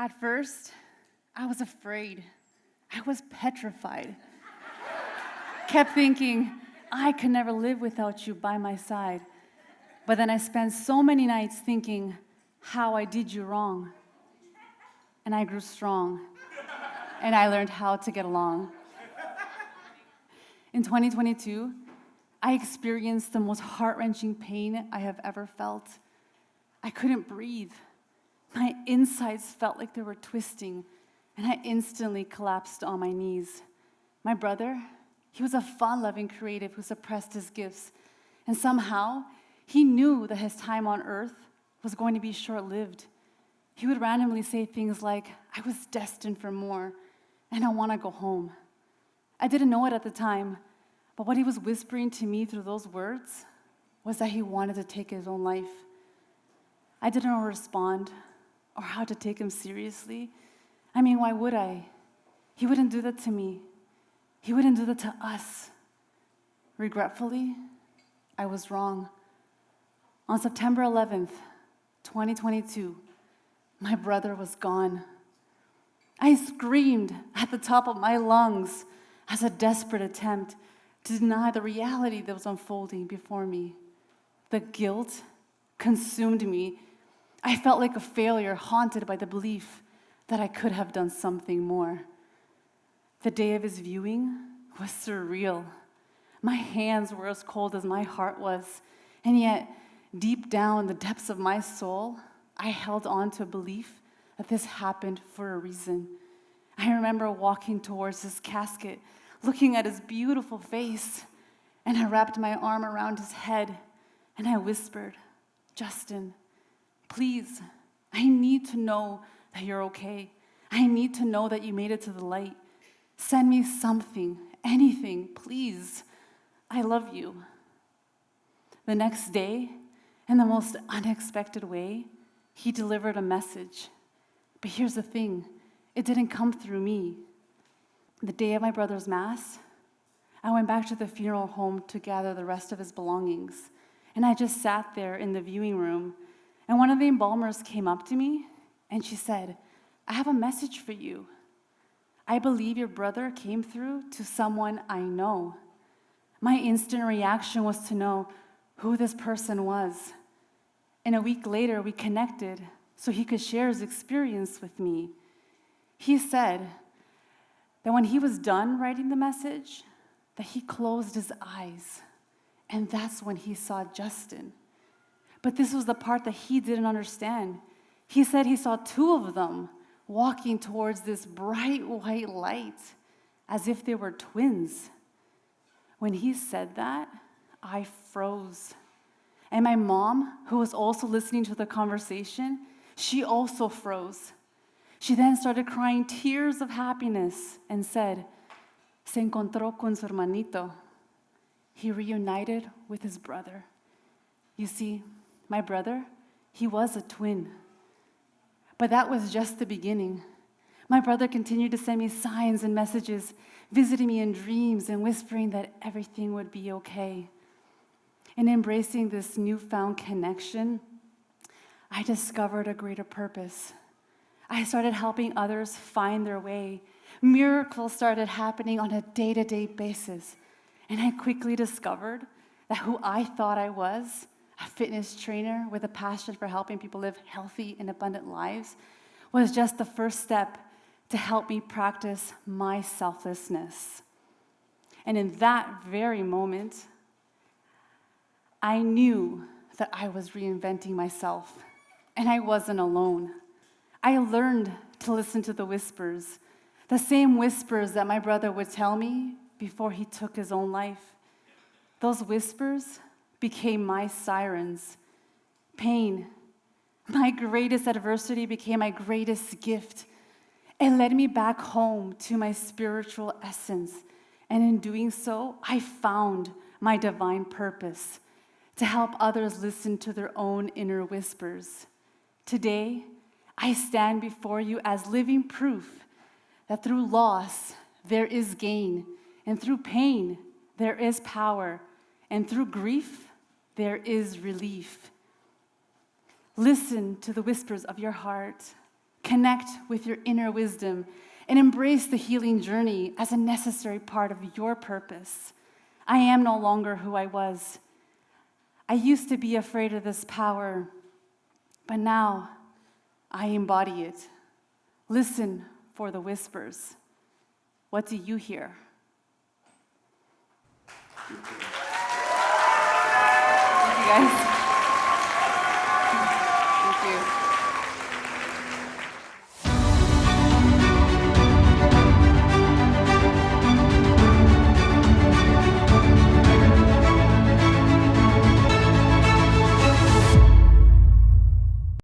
At first, I was afraid. I was petrified. Kept thinking, I could never live without you by my side. But then I spent so many nights thinking how I did you wrong. And I grew strong. And I learned how to get along. In 2022, I experienced the most heart-wrenching pain I have ever felt. I couldn't breathe. My insides felt like they were twisting, and I instantly collapsed on my knees. My brother, he was a fun-loving creative who suppressed his gifts, and somehow he knew that his time on earth was going to be short-lived. He would randomly say things like, I was destined for more, and I want to go home. I didn't know it at the time, but what he was whispering to me through those words was that he wanted to take his own life. I didn't know how to respond or how to take him seriously. I mean, why would I? He wouldn't do that to me. He wouldn't do that to us. Regretfully, I was wrong. On September 11th, 2022, my brother was gone. I screamed at the top of my lungs as a desperate attempt to deny the reality that was unfolding before me. The guilt consumed me. I felt like a failure, haunted by the belief that I could have done something more. The day of his viewing was surreal. My hands were as cold as my heart was, and yet, deep down in the depths of my soul, I held on to a belief that this happened for a reason. I remember walking towards his casket, looking at his beautiful face, and I wrapped my arm around his head, and I whispered, Justin, please, I need to know that you're okay. I need to know that you made it to the light. Send me something, anything, please. I love you. The next day, in the most unexpected way, he delivered a message. But here's the thing, it didn't come through me. The day of my brother's mass, I went back to the funeral home to gather the rest of his belongings. And I just sat there in the viewing room, and one of the embalmers came up to me, and she said, I have a message for you. I believe your brother came through to someone I know. My instant reaction was to know who this person was. And a week later, we connected so he could share his experience with me. He said that when he was done writing the message, that he closed his eyes, and that's when he saw Justin. But this was the part that he didn't understand. He said he saw two of them walking towards this bright white light as if they were twins. When he said that, I froze. And my mom, who was also listening to the conversation, she also froze. She then started crying tears of happiness and said, Se encontró con su hermanito. He reunited with his brother. You see, my brother, he was a twin. But that was just the beginning. My brother continued to send me signs and messages, visiting me in dreams and whispering that everything would be okay. In embracing this newfound connection, I discovered a greater purpose. I started helping others find their way. Miracles started happening on a day-to-day basis. And I quickly discovered that who I thought I was, a fitness trainer with a passion for helping people live healthy and abundant lives, was just the first step to help me practice my selflessness. And in that very moment, I knew that I was reinventing myself, and I wasn't alone. I learned to listen to the whispers, the same whispers that my brother would tell me before he took his own life. Those whispers became my sirens. Pain, my greatest adversity, became my greatest gift. It led me back home to my spiritual essence, and in doing so, I found my divine purpose to help others listen to their own inner whispers. Today, I stand before you as living proof that through loss, there is gain, and through pain, there is power, and through grief, there is relief. Listen to the whispers of your heart. Connect with your inner wisdom and embrace the healing journey as a necessary part of your purpose. I am no longer who I was. I used to be afraid of this power, but now I embody it. Listen for the whispers. What do you hear? Thank you guys. Thank you.